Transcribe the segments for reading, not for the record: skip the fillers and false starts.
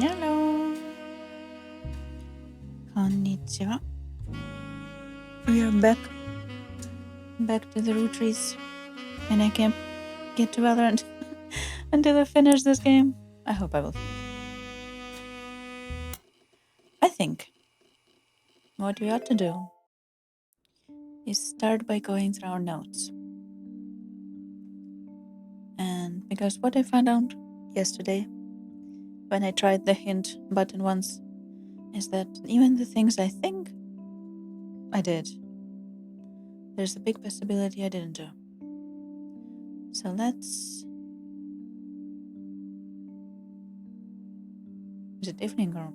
Hello. こんにちは。We are back to the Roottrees, and I can't get to Valorant until I finish this game. I hope I will. I think what we ought to do is start by going through our notes. And because what I found out yesterday when I tried the hint button once is that even the things I think I did, there's a big possibility I didn't do. So let's... Is it evening or...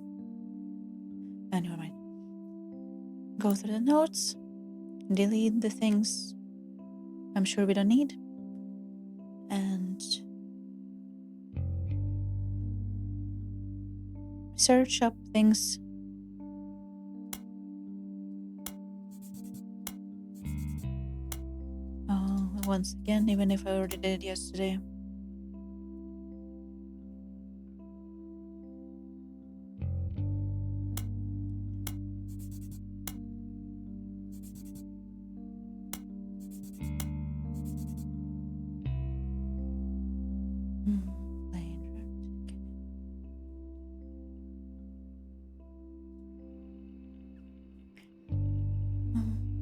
Anyway, mind. Go through the notes, delete the things I'm sure we don't need, and search up things once again, even if I already did it yesterday.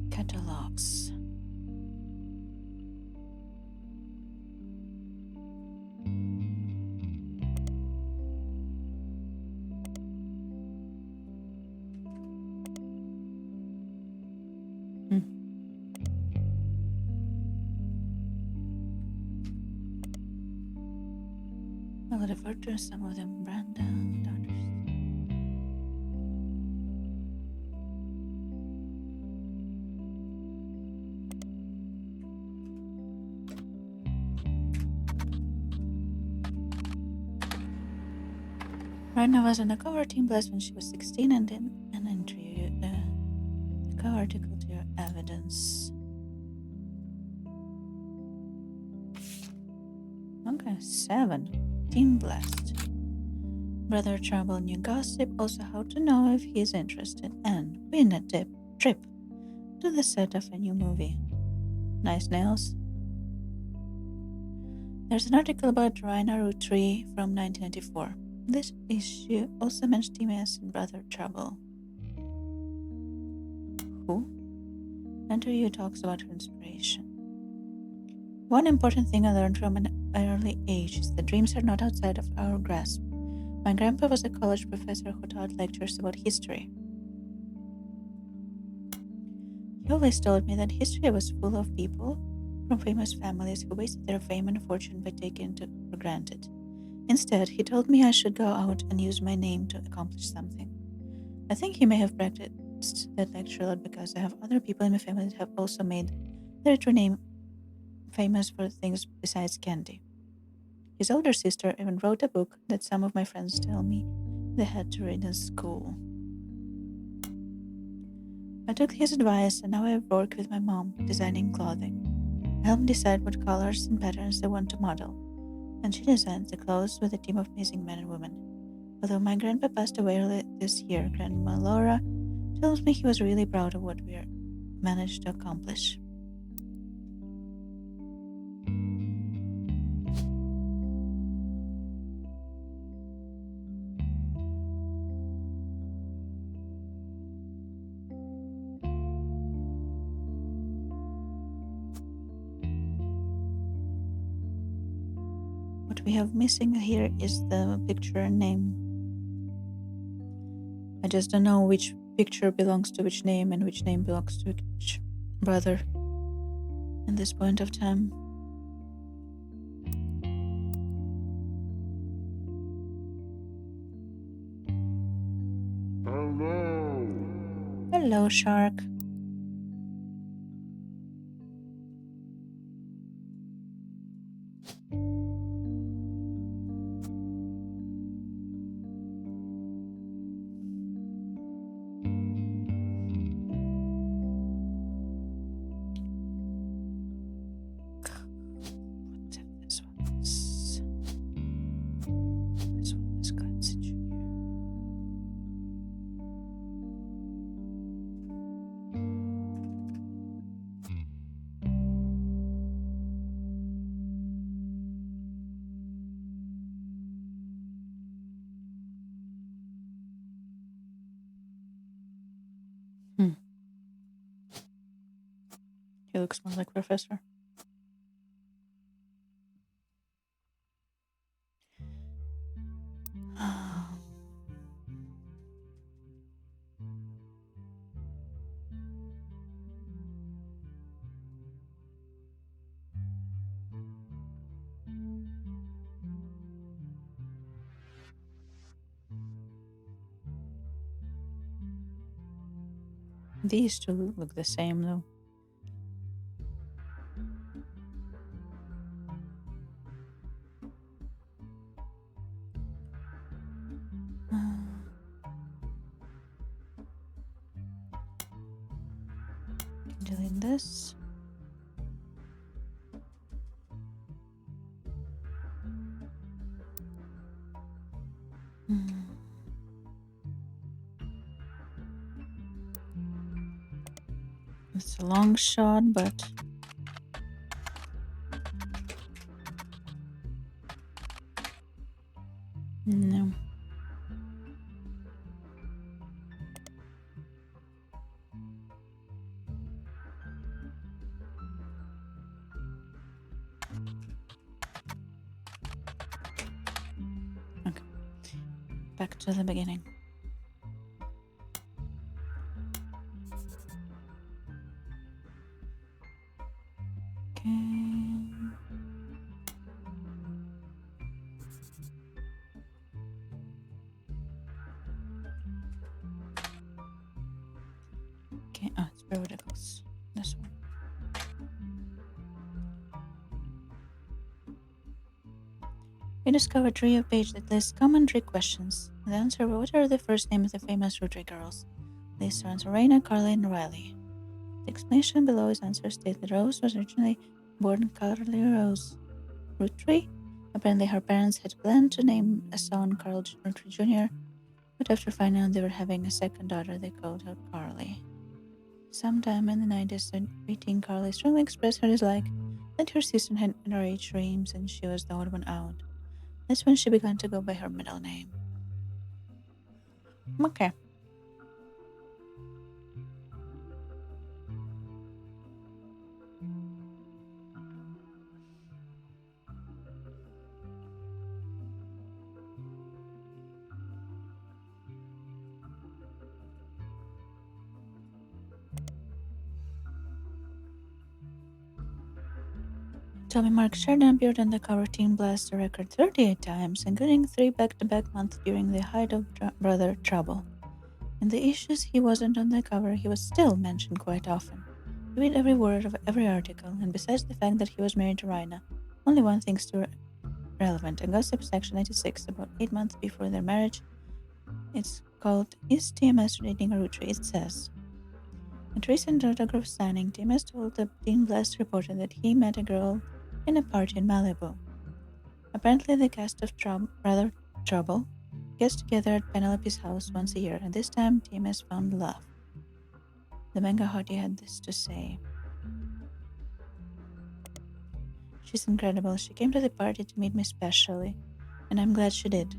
Catalogs. A lot of virtues, some of them Branda and others. Rana was on a cover team blast when she was 16 and did an interview, a cover article to your evidence. Okay, 7. Team blast. Brother Trouble new gossip, also how to know if he's interested, and win a trip to the set of a new movie. Nice nails. There's an article about Raina Roottrees from 1994. This issue also mentions TMS and Brother Trouble. Who? Interview talks about her inspiration. One important thing I learned from an early age is that dreams are not outside of our grasp. My grandpa was a college professor who taught lectures about history. He always told me that history was full of people from famous families who wasted their fame and fortune by taking it for granted. Instead, he told me I should go out and use my name to accomplish something. I think he may have practiced that lecture a lot because I have other people in my family that have also made their true name famous for things besides candy. His older sister even wrote a book that some of my friends tell me they had to read in school. I took his advice and now I work with my mom designing clothing. I help decide what colors and patterns I want to model, and she designs the clothes with a team of amazing men and women. Although my grandpa passed away early this year, Grandma Laura tells me he was really proud of what we managed to accomplish. What we have missing here is the picture and name. I just don't know which picture belongs to which name and which name belongs to which brother at this point of time. Hello, shark. What if this was... He looks more like Professor. These two look the same though. Delete this. It's a long shot, but no. Okay. Back to the beginning. Okay, it's periodicals. This one. We discovered a trio page that lists common trick questions. The answer: what are the first names of the famous Roottrees girls? Lisa answers Raina, Carly, and Riley. The explanation below his answer states that Rose was originally born Carly Rose Roottries. Apparently, her parents had planned to name a son Carl Roottries Jr., but after finding out they were having a second daughter, they called her Carly. Sometime in the 90s, when preteen Carly strongly expressed her dislike that her sister had underage dreams and she was the odd one out. That's when she began to go by her middle name. Okay. Tommy Mark Sheridan appeared on the cover Teen Blast a record 38 times, including 3 back-to-back months during the height of Brother Trouble. In the issues he wasn't on the cover, he was still mentioned quite often. You read every word of every article, and besides the fact that he was married to Raina, only one thing's too relevant. In Gossip Section 96, about 8 months before their marriage, it's called Is TMS Dating a Roottries? It says, at recent autograph signing, TMS told the Teen Blast reporter that he met a girl in a party in Malibu. Apparently, the cast of Brother Trouble gets together at Penelope's house once a year, and this time TMS found love. The manga hottie had this to say. She's incredible. She came to the party to meet me specially, and I'm glad she did.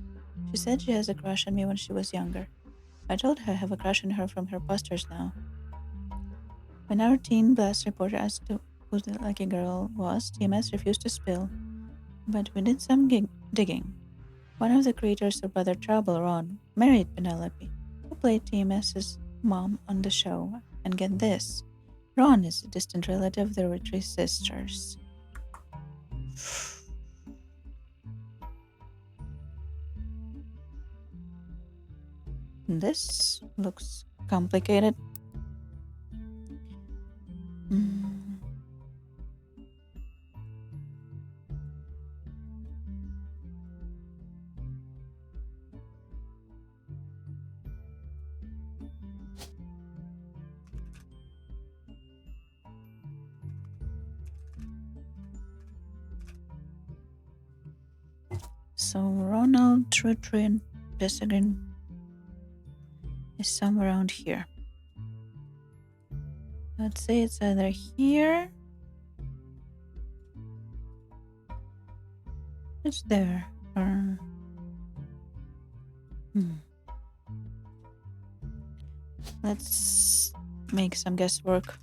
She said she has a crush on me when she was younger. I told her I have a crush on her from her posters now. When our Teen Blast reporter asked who the lucky girl was, TMS refused to spill, but we did some digging. One of the creators of Brother Trouble, Ron, married Penelope, who played TMS's mom on the show. And get this, Ron is a distant relative of the Roottries sisters. This looks complicated. So Ronald Roottries Desegrin is somewhere around here. Let's say it's either here. It's there. Or let's make some guesswork.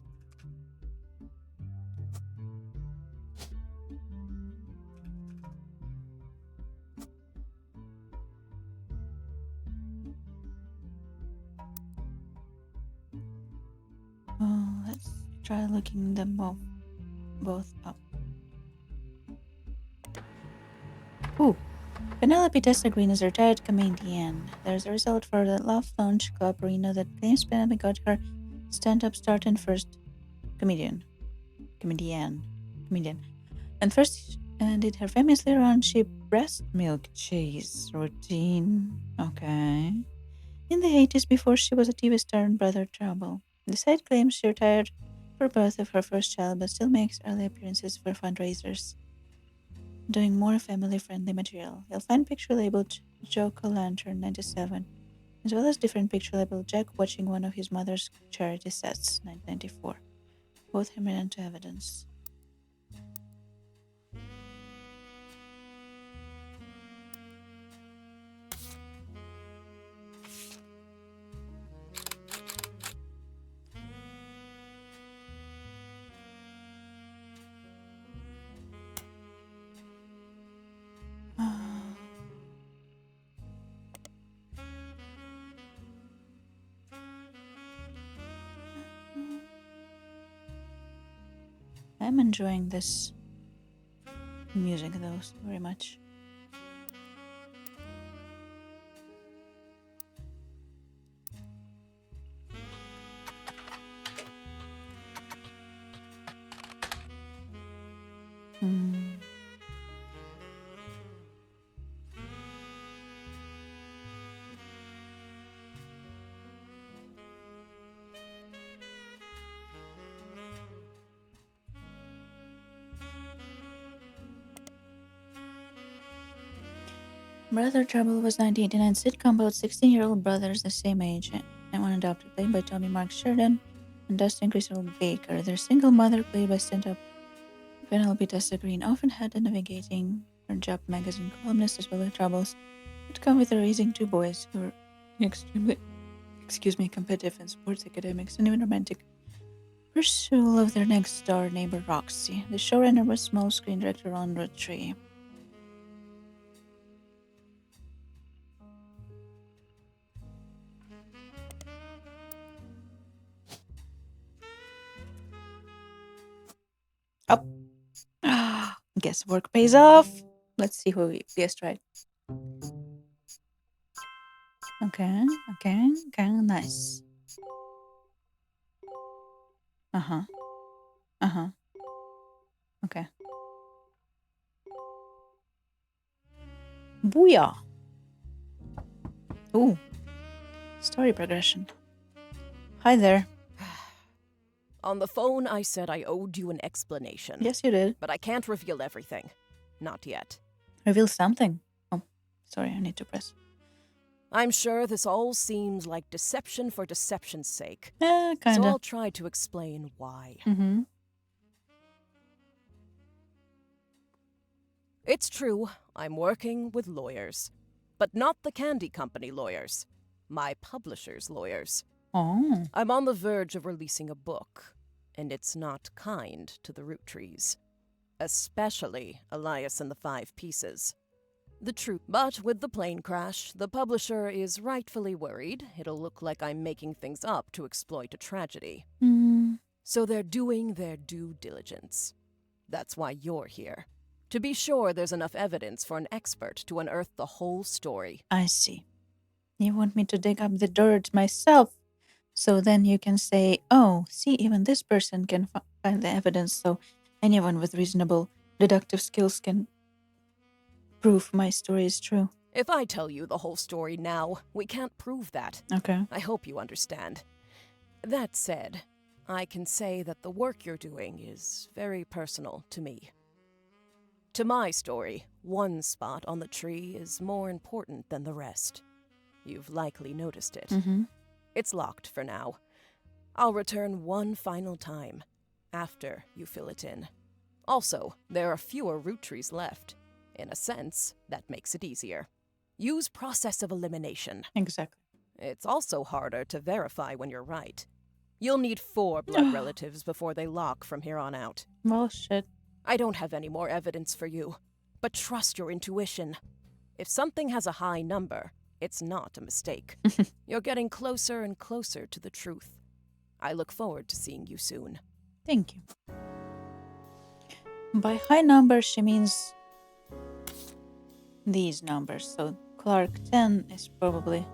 Try looking them both up. Ooh. Penelope Tessa Green is a retired comedian. There's a result for the Love Launch Club Reno that claims Penelope got her stand-up start in first comedian. And did her famously raunchy breast milk chase routine. Okay. In the 80s, before she was a TV star in Brother Trouble. The site claims she retired for birth of her first child but still makes early appearances for fundraisers, doing more family-friendly material. You'll find picture labeled Joke-O-Lantern 97, as well as different picture labeled Jack watching one of his mother's charity sets 1994. Both have been into evidence. I'm enjoying this music though very much. Brother Trouble was 1989 sitcom about 16-year-old brothers the same age and one adopted, played by Tommy Mark Sheridan and Dustin Crystal Baker. Their single mother, played by stand-up Penelope Tessa Green, often had a navigating her job magazine columnist as well as troubles that come with raising two boys who were extremely competitive in sports, academics, and even romantic pursuit of their next-door neighbor Roxy. The showrunner was small screen director Ron Roottrees. Oh, guess work pays off. Let's see who we guessed right. Okay, nice. Okay. Booyah! Ooh. Story progression. Hi there. On the phone, I said I owed you an explanation. Yes, you did. But I can't reveal everything. Not yet. Reveal something. Oh, sorry, I need to press. I'm sure this all seems like deception for deception's sake. Kinda. So I'll try to explain why. It's true, I'm working with lawyers. But not the candy company lawyers. My publisher's lawyers. Oh. I'm on the verge of releasing a book, and it's not kind to the Roottrees. Especially Elias and the 5 Pieces. The truth. But with the plane crash, the publisher is rightfully worried it'll look like I'm making things up to exploit a tragedy. So they're doing their due diligence. That's why you're here. To be sure there's enough evidence for an expert to unearth the whole story. I see. You want me to dig up the dirt myself, so then you can say, oh, see, even this person can find the evidence, so anyone with reasonable deductive skills can prove my story is true. If I tell you the whole story now, we can't prove that. Okay. I hope you understand. That said, I can say that the work you're doing is very personal to me. To my story, one spot on the tree is more important than the rest. You've likely noticed it. It's locked for now. I'll return one final time, after you fill it in. Also, there are fewer Roottrees left. In a sense, that makes it easier. Use process of elimination. Exactly. It's also harder to verify when you're right. You'll need 4 blood relatives before they lock from here on out. Well, shit. I don't have any more evidence for you, but trust your intuition. If something has a high number, it's not a mistake. You're getting closer and closer to the truth. I look forward to seeing you soon. Thank you. By high numbers, she means these numbers. So Clark 10 is probably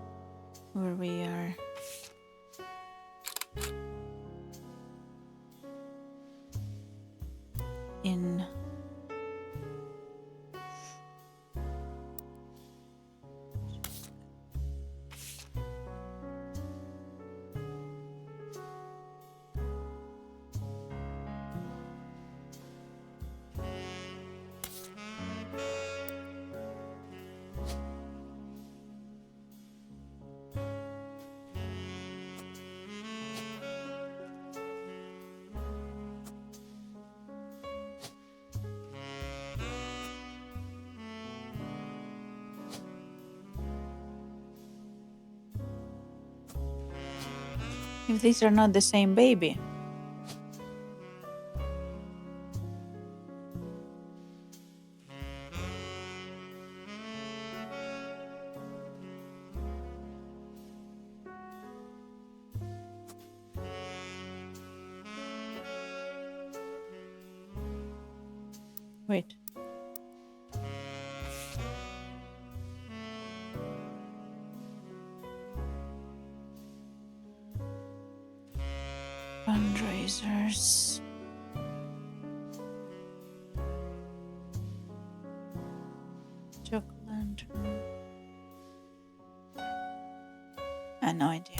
where we are. In if these are not the same baby. Wait. Fundraisers. Jack-o'-lantern. I have no idea.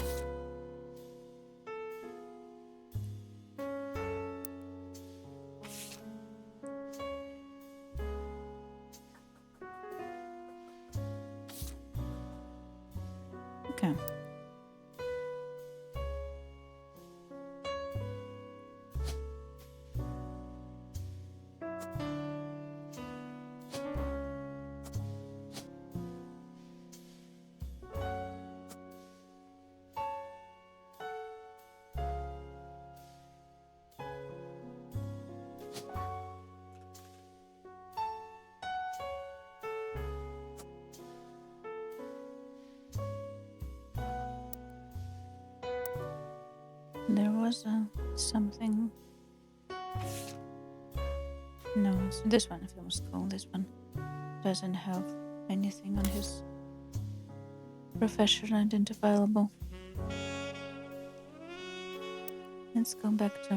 Okay. There was something. No, it's this one. Film school. This one doesn't have anything on his profession identifiable. Let's go back to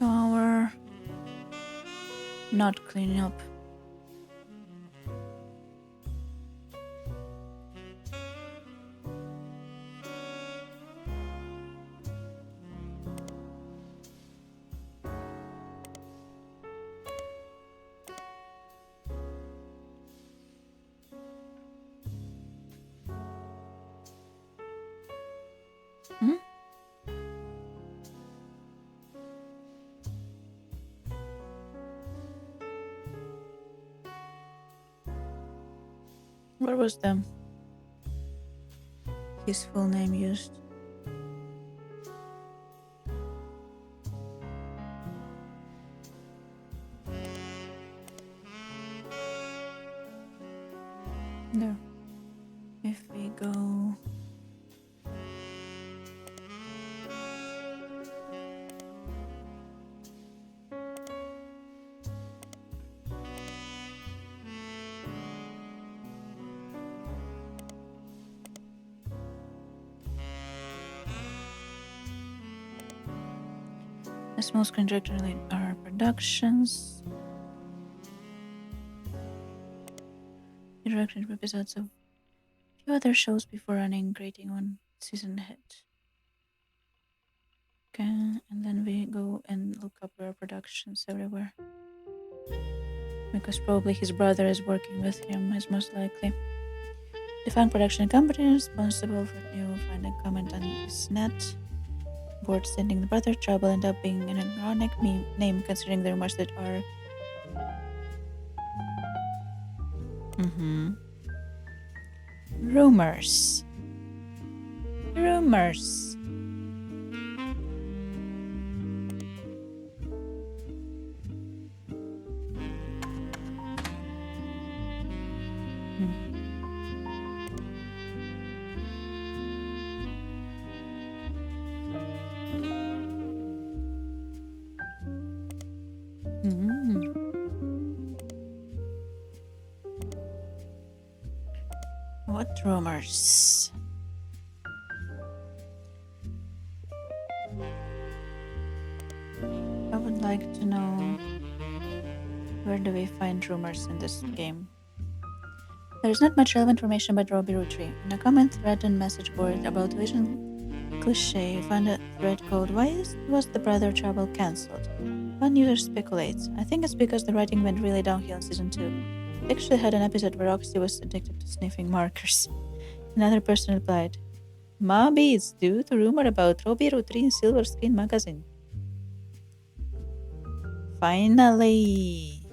our not cleaning up. Where was his full name used? No. If we go the small screen director relate our productions. He directed episodes of a few other shows before running, creating one season hit. Okay, and then we go and look up our productions everywhere. Because probably his brother is working with him, is most likely. Define production company responsible for you find a comment on this net. Board sending the brother trouble end up being an ironic name considering the rumors that are rumors. What rumors? I would like to know, where do we find rumors in this game? There is not much relevant information about Robbie Roottrees. In a comment thread on message board about Vision Cliché, found a thread called "Why was the Brother Trouble cancelled?" One user speculates, "I think it's because the writing went really downhill in season 2. They actually had an episode where Roxy was addicted to sniffing markers." Another person replied, "Maybe it's due to rumor about Robbie Roottrees in Silver Screen magazine." Finally!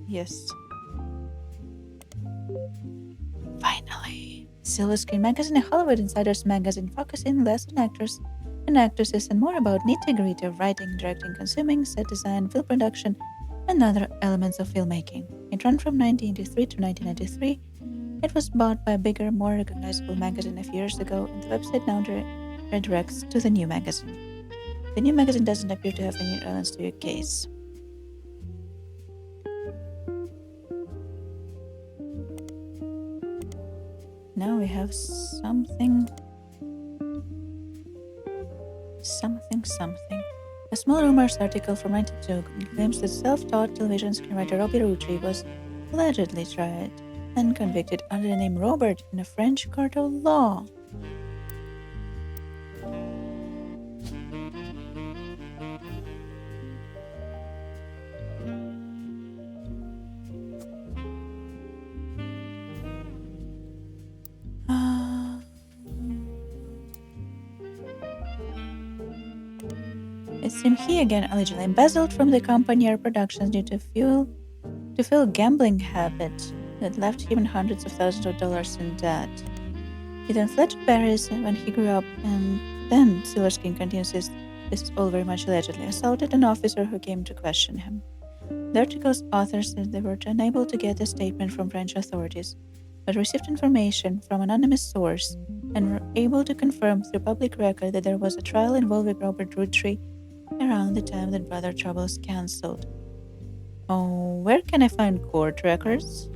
Yes. Finally! Silver Screen magazine, a Hollywood Insiders magazine focusing less on actors and actresses and more about nitty-gritty of writing, directing, consuming, set design, film production, and other elements of filmmaking. It ran from 1983 to 1993. It was bought by a bigger, more recognizable magazine a few years ago, and the website now redirects to the new magazine. The new magazine doesn't appear to have any relevance to your case. Now we have something. A small rumors article from 1992 claims that self-taught television screenwriter Robbie Roottrees was allegedly tried and convicted under the name Robert in a French court of law. It seemed he again allegedly embezzled from the company or productions due to fuel gambling habit that left him in hundreds of thousands of dollars in debt. He then fled to Paris when he grew up, and then Silver Screen continues this is all very much allegedly assaulted an officer who came to question him. The article's authors said they were unable to get a statement from French authorities, but received information from an anonymous source and were able to confirm through public record that there was a trial involving Robert Roottrees around the time that Brother Trouble was cancelled. Oh, where can I find court records?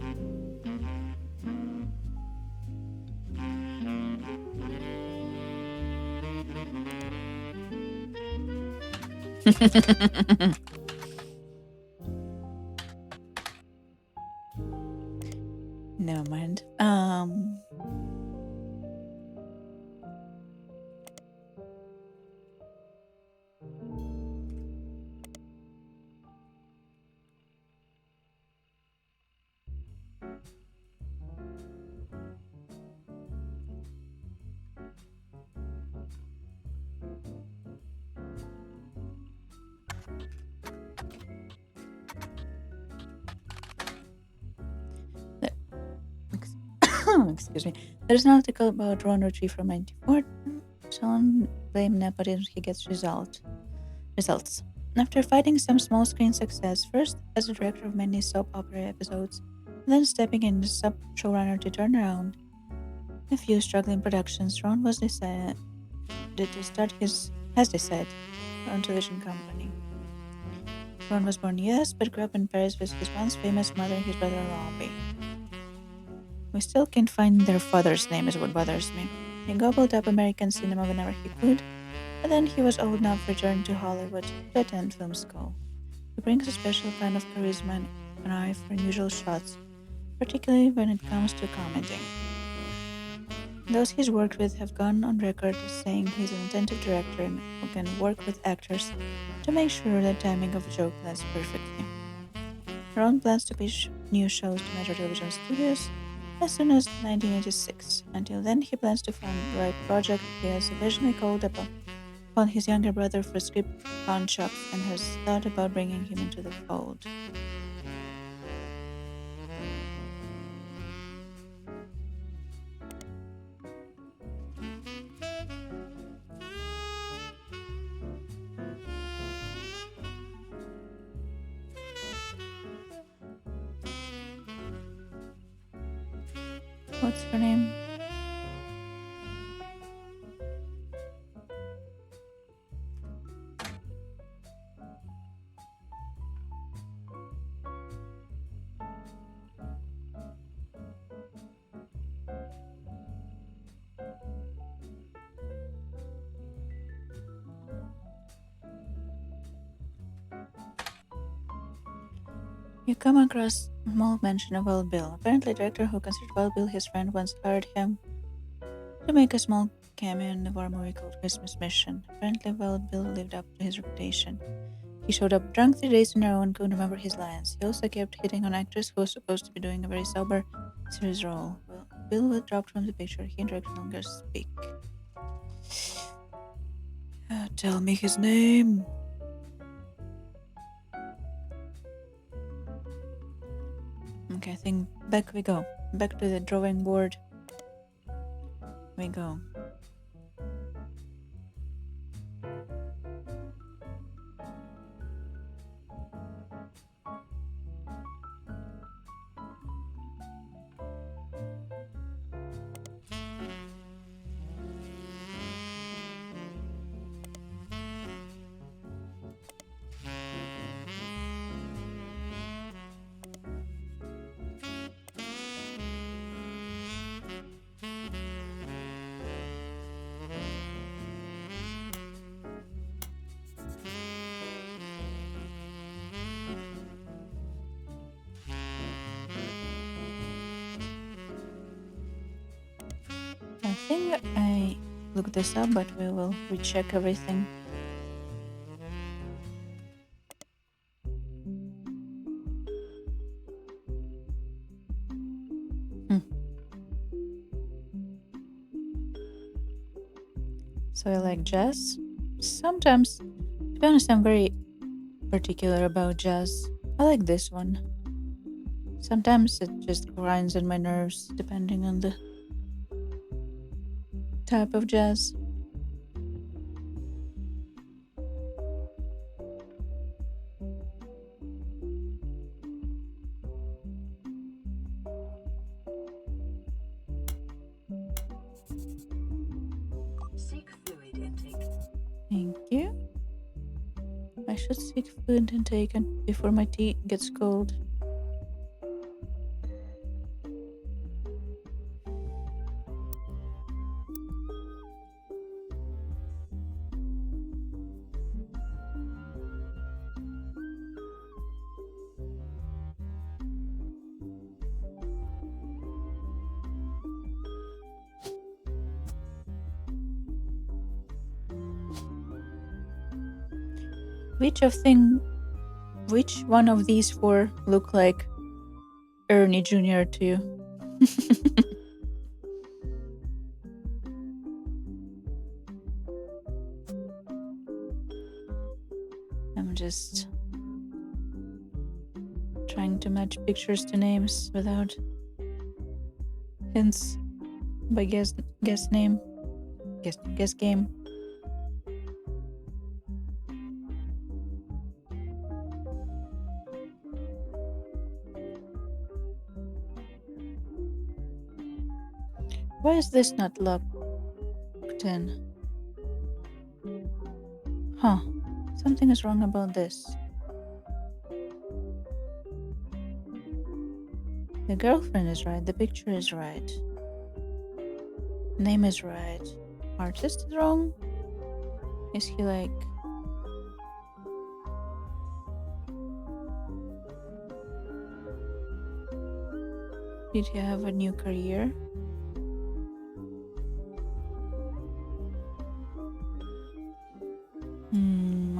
Never mind. Excuse me. There's an article about Ron Roottrees from 94. John blamed nepotism. He gets results. After fighting some small screen success, first as a director of many soap opera episodes, then stepping in as sub showrunner to turn around a few struggling productions, Ron has decided on television company. Ron was born in the US but grew up in Paris with his once famous mother and his brother Robbie. We still can't find their father's name is what bothers me. He gobbled up American cinema whenever he could, but then he was old enough to return to Hollywood to attend film school. He brings a special kind of charisma and an eye for unusual shots, particularly when it comes to commenting. Those he's worked with have gone on record as saying he's an attentive director and who can work with actors to make sure the timing of a joke lands perfectly. Ron plans to pitch new shows to major television studios as soon as 1986. Until then, he plans to find the right project. He has originally called upon his younger brother for script punch-ups and has thought about bringing him into the fold. What's her name? You come across a small mention of Wild Bill. Apparently, the director who considered Wild Bill his friend once hired him to make a small cameo in the war movie called Christmas Mission. Apparently, Wild Bill lived up to his reputation. He showed up drunk 3 days in a row and couldn't remember his lines. He also kept hitting on actors who was supposed to be doing a very sober, serious role. Well, Bill was dropped from the picture. He and director no longer speak. Tell me his name. Okay, I think back we go. Back to the drawing board. We go. I think I looked this up, but we will recheck everything. So I like jazz. Sometimes, to be honest, I'm very particular about jazz. I like this one. Sometimes it just grinds on my nerves depending on the type of jazz. Seek fluid intake. Thank you. I should seek fluid intake before my tea gets cold. Which one of these four look like Ernie Jr. to you? I'm just trying to match pictures to names without hints by guess game. Why is this not locked in? Huh. Something is wrong about this. The girlfriend is right. The picture is right. Name is right. Artist is wrong? Is he like... Did he have a new career?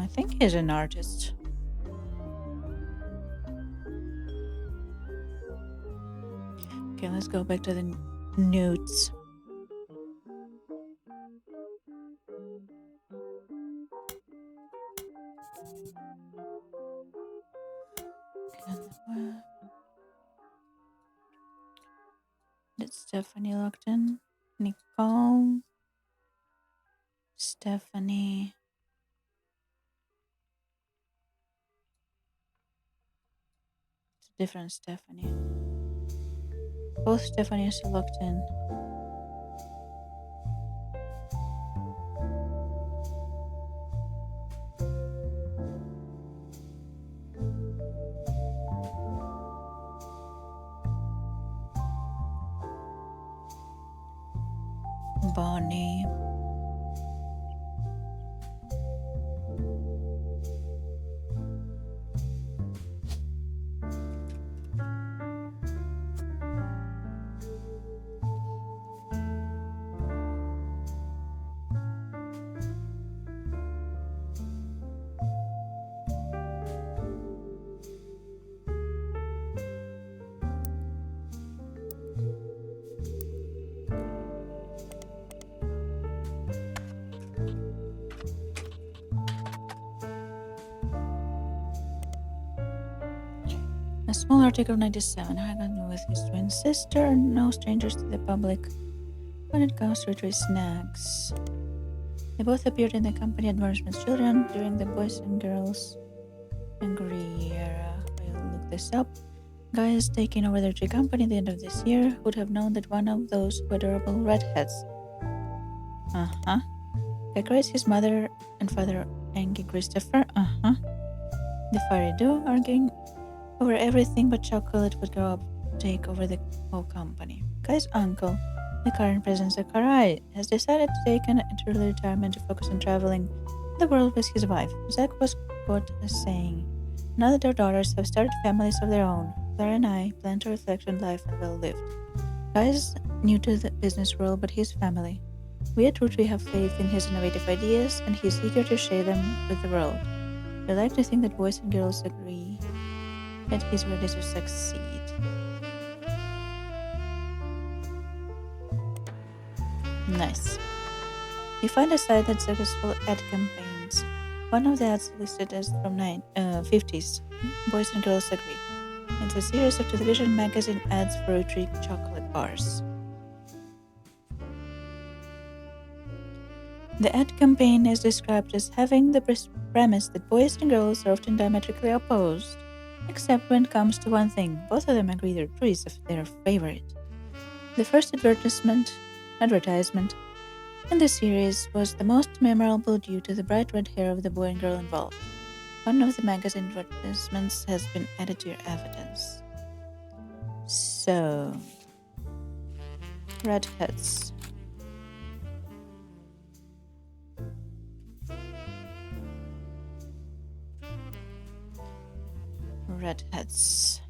I think he's an artist. Okay, let's go back to the nudes. Did Stephanie locked in? Nicole. Stephanie. It's a different Stephanie. Both Stephanies are locked in. Bunnie. Small article 97. Hang on with his twin sister, no strangers to the public when it comes to Roottrees snacks. They both appeared in the company advertisements children during the boys and girls angry era. We'll look this up. Guys taking over the tree company at the end of this year would have known that one of those adorable redheads. Uh-huh. Decorates his mother and father, Angie Christopher. Uh-huh. The fiery duo arguing over everything but chocolate would grow up take over the whole company. Guy's uncle, the current president Zachariah, has decided to take an early retirement to focus on traveling the world with his wife. Zach was quoted as saying, "Now that our daughters have started families of their own, Clara and I plan to reflect on life and well lived." Guy is new to the business world, but his family. We at Roottree have faith in his innovative ideas, and he's eager to share them with the world. We like to think that boys and girls agree that he's ready to succeed. Nice. You find a site that successful ad campaigns. One of the ads listed as from 50s. Boys and Girls Agree. It's a series of television magazine ads for Roottrees chocolate bars. The ad campaign is described as having the premise that boys and girls are often diametrically opposed, except when it comes to one thing. Both of them agree that Roottrees is their favorite. The first advertisement in the series was the most memorable due to the bright red hair of the boy and girl involved. One of the magazine advertisements has been added to your evidence. So, redheads. Redheads.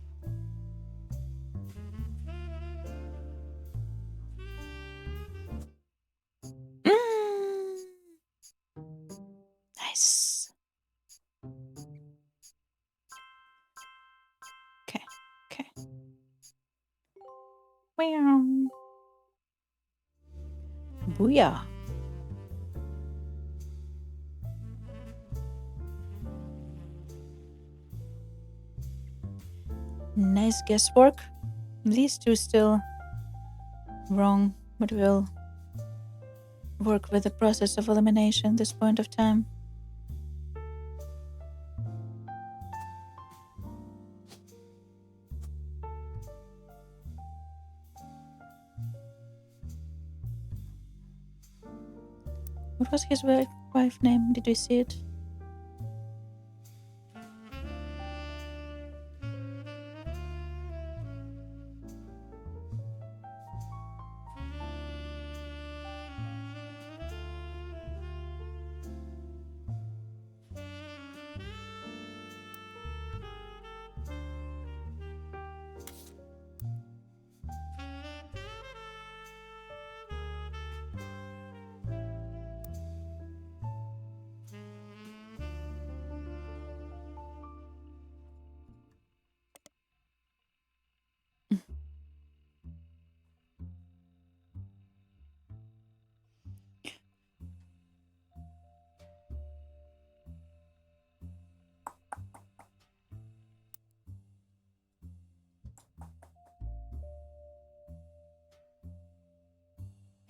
Nice. Okay. Meow. Booyah. Nice guesswork. These two still wrong, but we'll work with the process of elimination at this point of time. What was his wife name? Did you see it?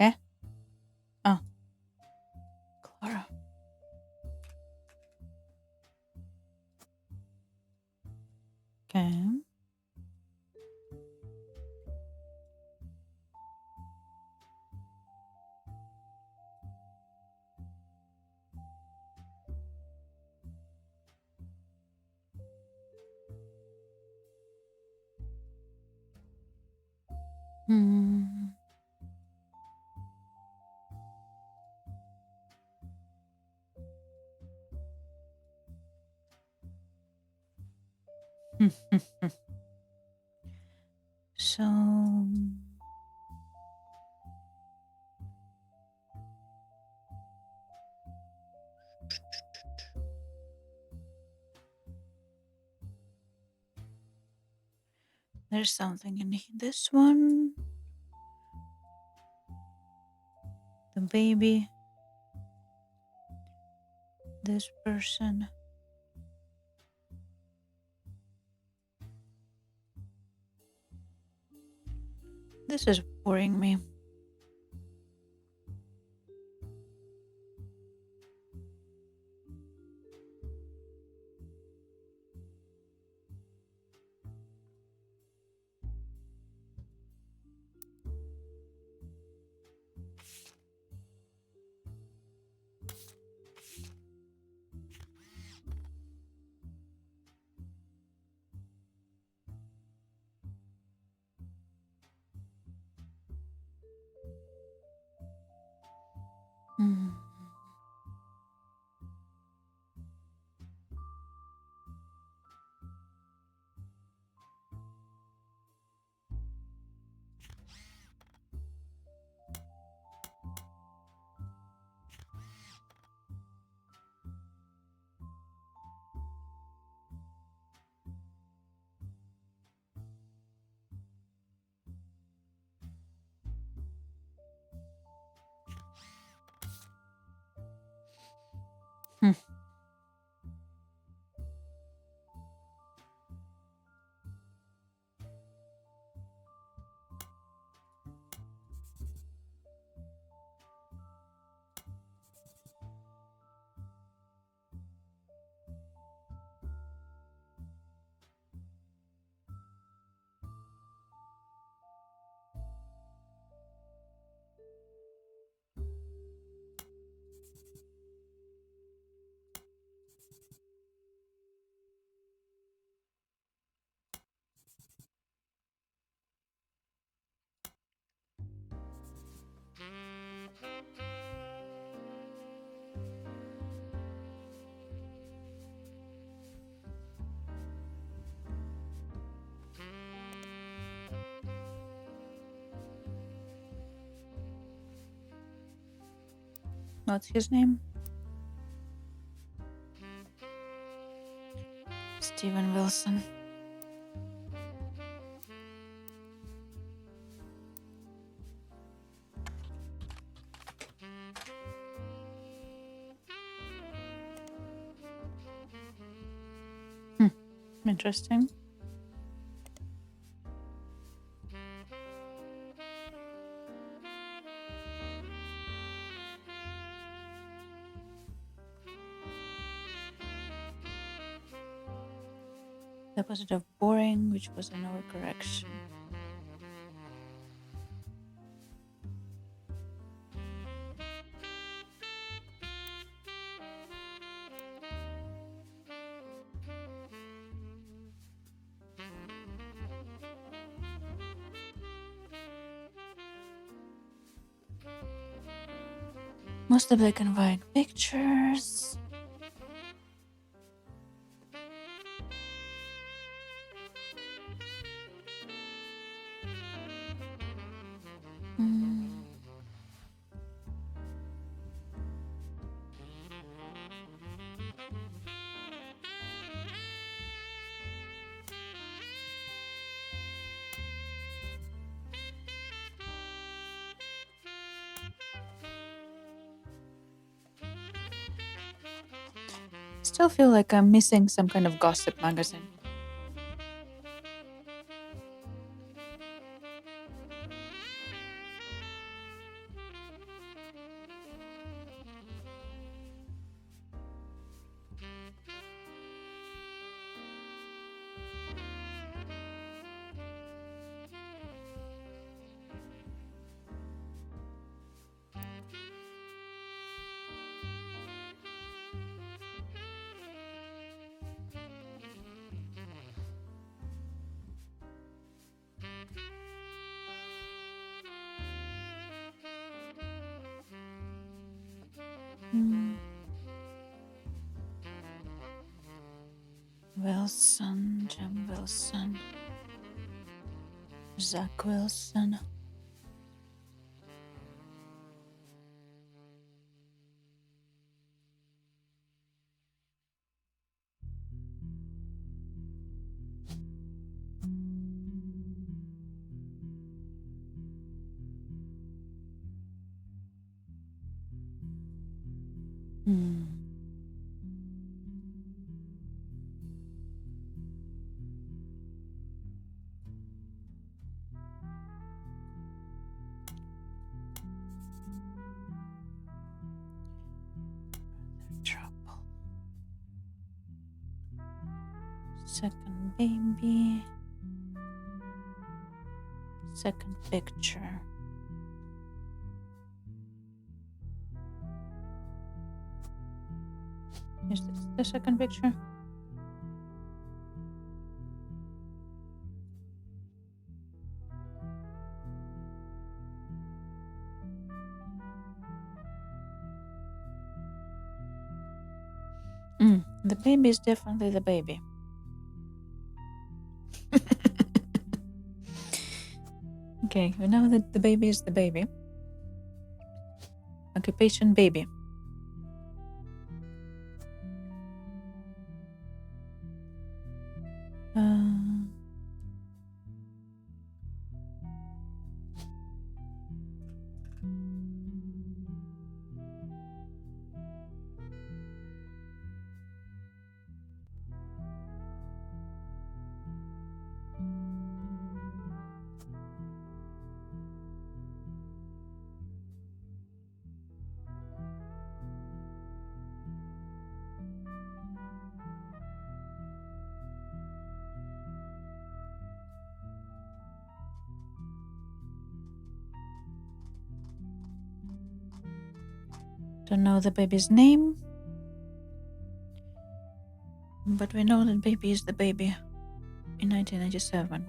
Eh? Oh. Clara. Okay. Hmm. So there's something in this one. The baby. This person. This is boring me. Hmm. What's his name? Steven Wilson. Interesting. The opposite of boring, which was an overcorrection. Mostly black and white pictures. Still feel like I'm missing some kind of gossip magazine. Wilson, Jim Wilson, Zach Wilson. Second baby. Second picture. Is this the second picture? The baby is definitely the baby. Okay, we know that the baby is the baby. Occupation baby. Don't know the baby's name, but we know that baby is the baby in 1997.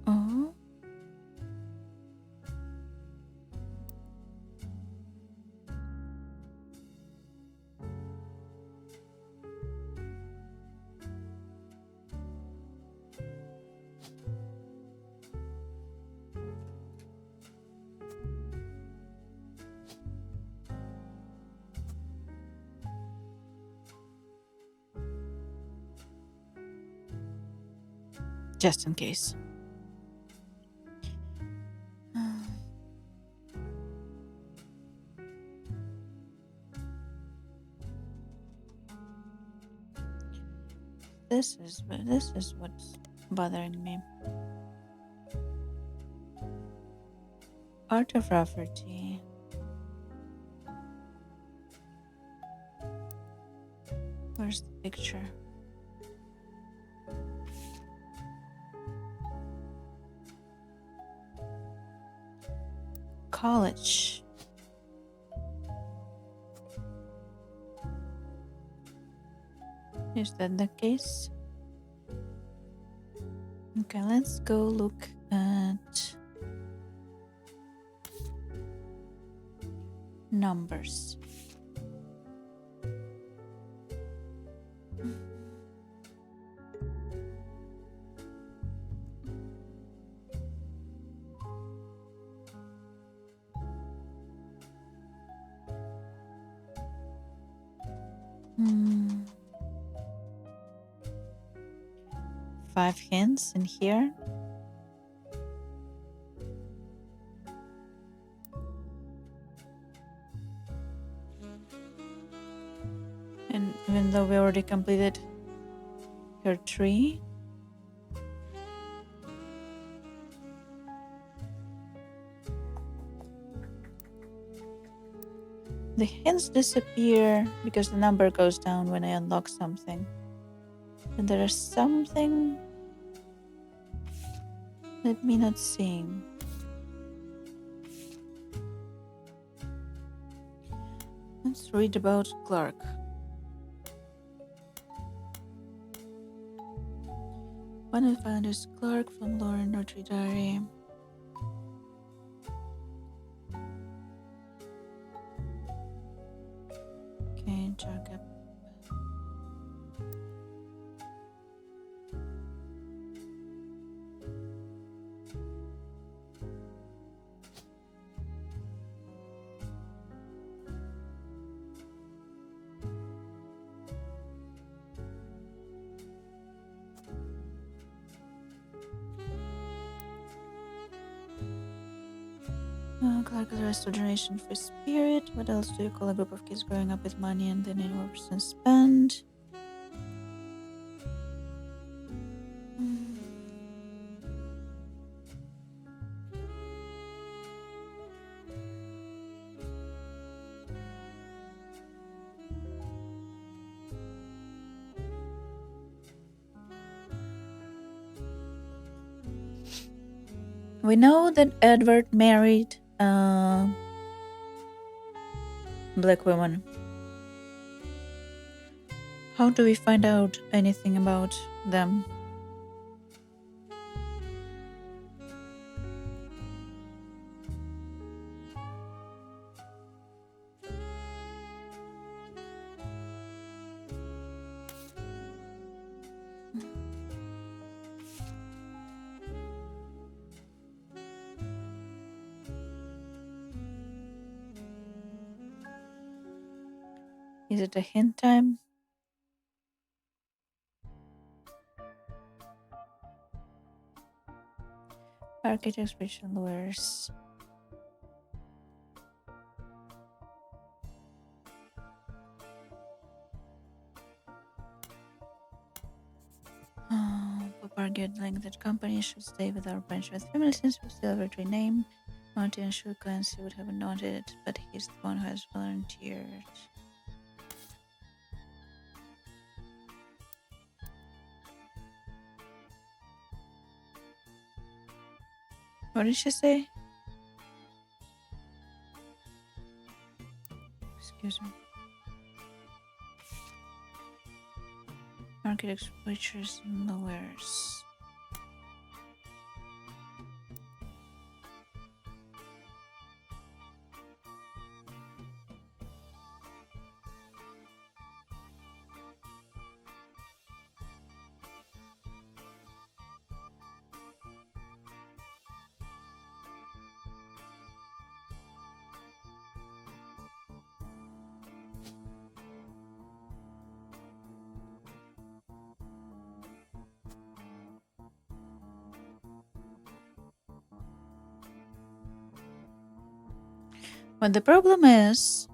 Oh. Just in case. This is what's bothering me. Art of Rafferty. Where's the picture? College. Is that the case? Okay, let's go look at numbers. Hmm. 5 hints in here. And even though we already completed her tree, The hints disappear because the number goes down when I unlock something. And there is something that me not seeing. Let's read about Clark. One of the founders, Clark from Lauren Roottrees Diary. Okay, check up. Clark is a restored generation for spirit. What else do you call a group of kids growing up with money and then any person spend? We know that Edward married a black woman. How do we find out anything about them? Is it a hint time? Architects, spiritual lawyers. Pop argued that companies should stay with our branch with family since we still have a tree name. Monty and Shu Clancy would have noted it, but he's the one who has volunteered. What did she say? Excuse me. Architects, preachers, and lawyers. But the problem is,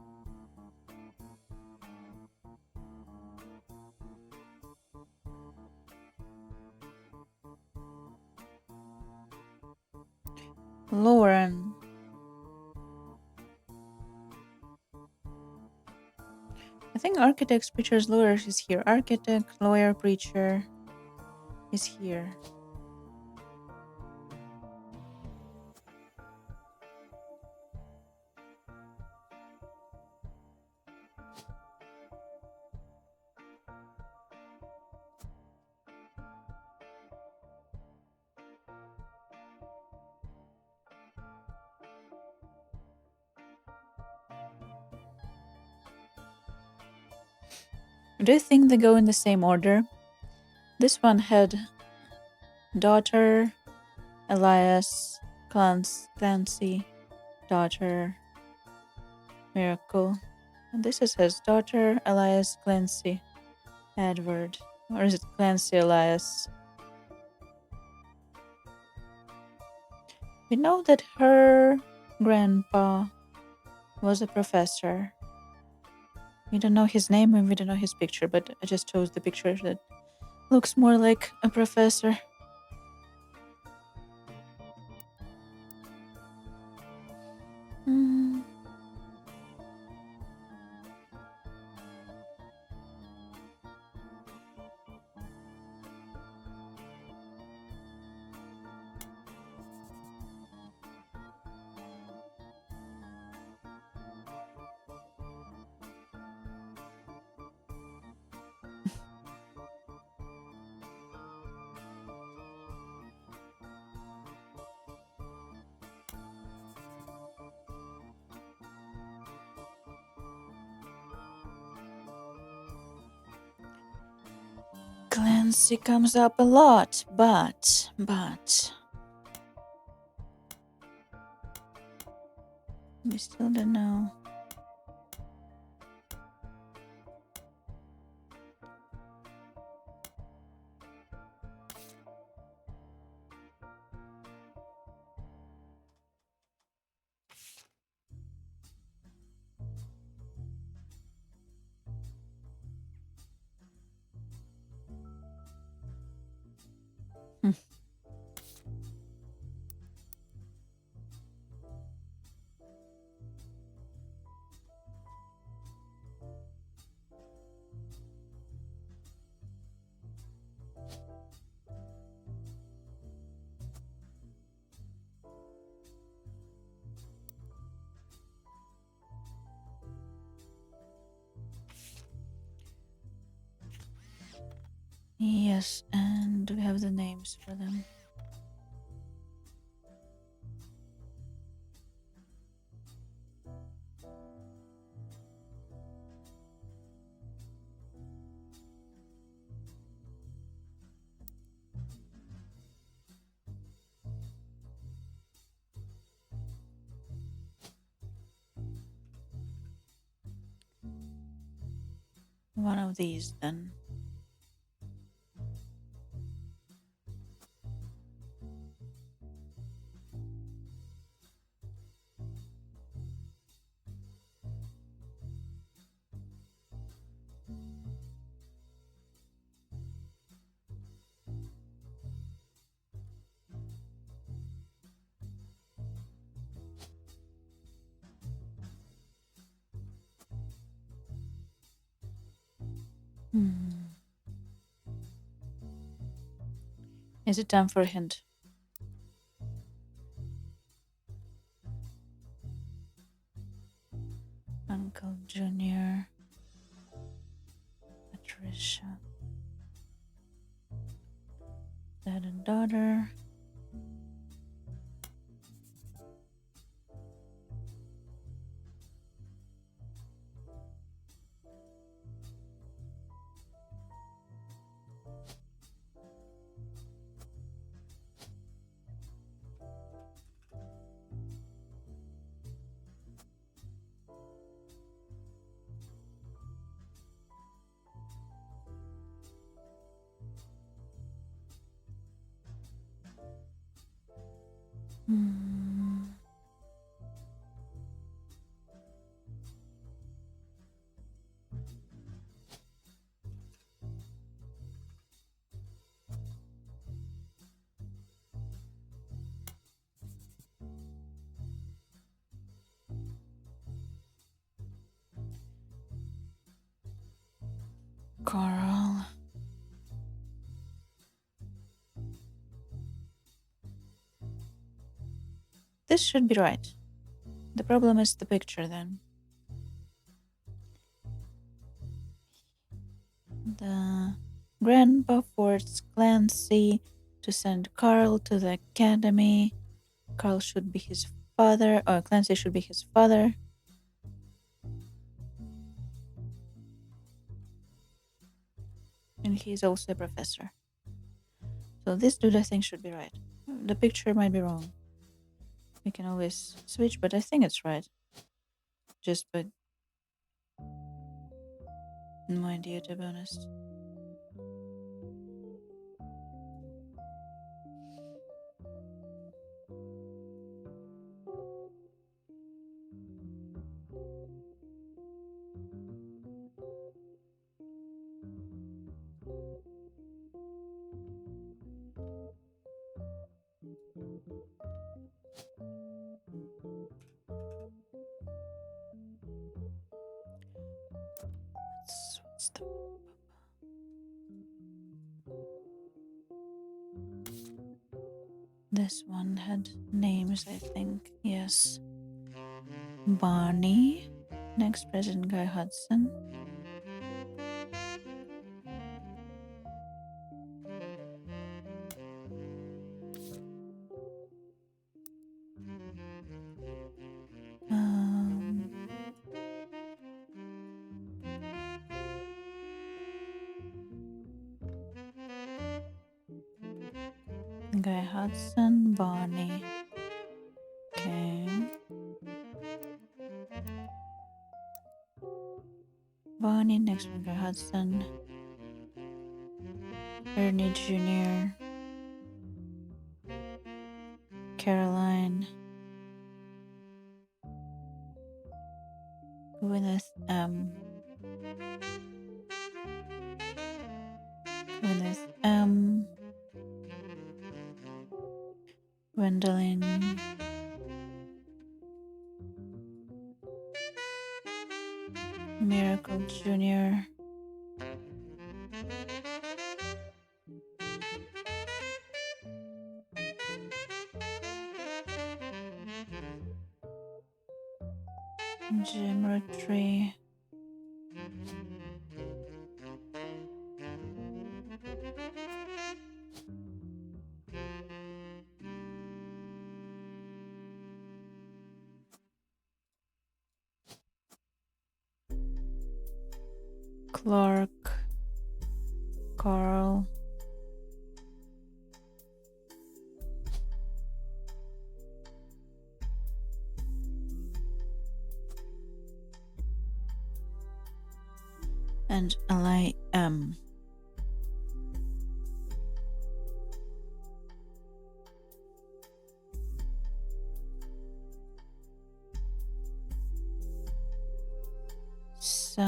Lauren. I think architects, preachers, lawyers is here. Architect, lawyer, preacher is here. Do you think they go in the same order? This one had daughter, Elias, Clancy, daughter, Miracle. And this is his daughter, Elias, Clancy, Edward. Or is it Clancy, Elias? We know that her grandpa was a professor. We don't know his name and we don't know his picture, but I just chose the picture that looks more like a professor. Clancy comes up a lot, but we still don't know. Yes, and we have the names for them. One of these then. Is it time for a hint? Uncle Junior, Patricia, dad and daughter. Carl. This should be right. The problem is the picture then. The grandpa forced Clancy to send Carl to the academy. Carl should be his father, or Clancy should be his father. And he's also a professor. So this dude I think should be right. The picture might be wrong. We can always switch, but I think it's right. Just but no idea, to be honest. What's the... This one had names, I think. Yes. Bunnie. Next President Guy Hudson. Guy Hudson, Bunnie. Okay. Bunnie, next one, Guy Hudson. Ernie Jr. Caroline. Gwyneth M. Gwyneth M. Gwendolyn. Miracle Jr. Jim Roottrees. Clark. Carl. And Li M. So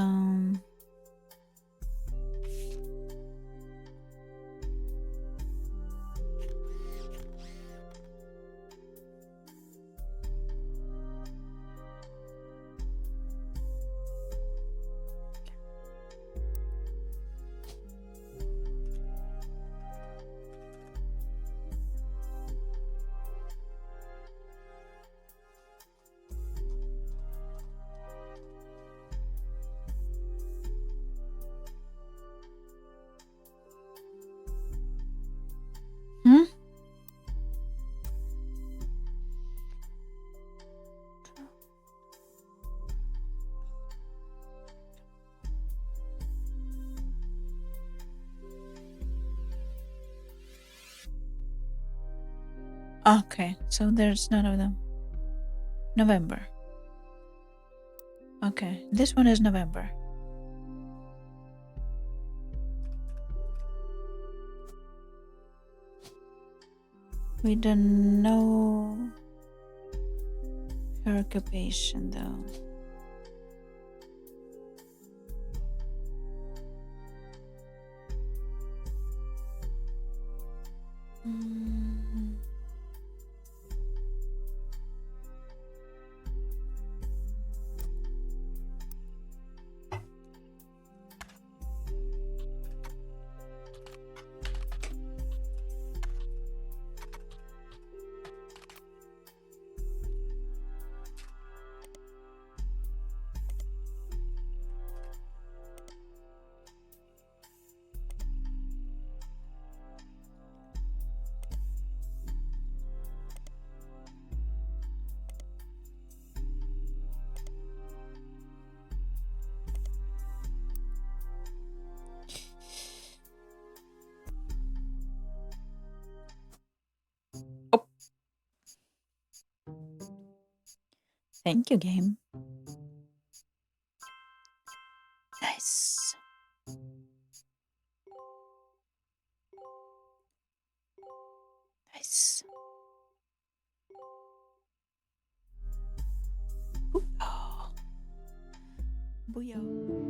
okay, so there's none of them. November. Okay, this one is November. We don't know her occupation though. Thank you, game. Nice. Nice. Booyah. Booyah.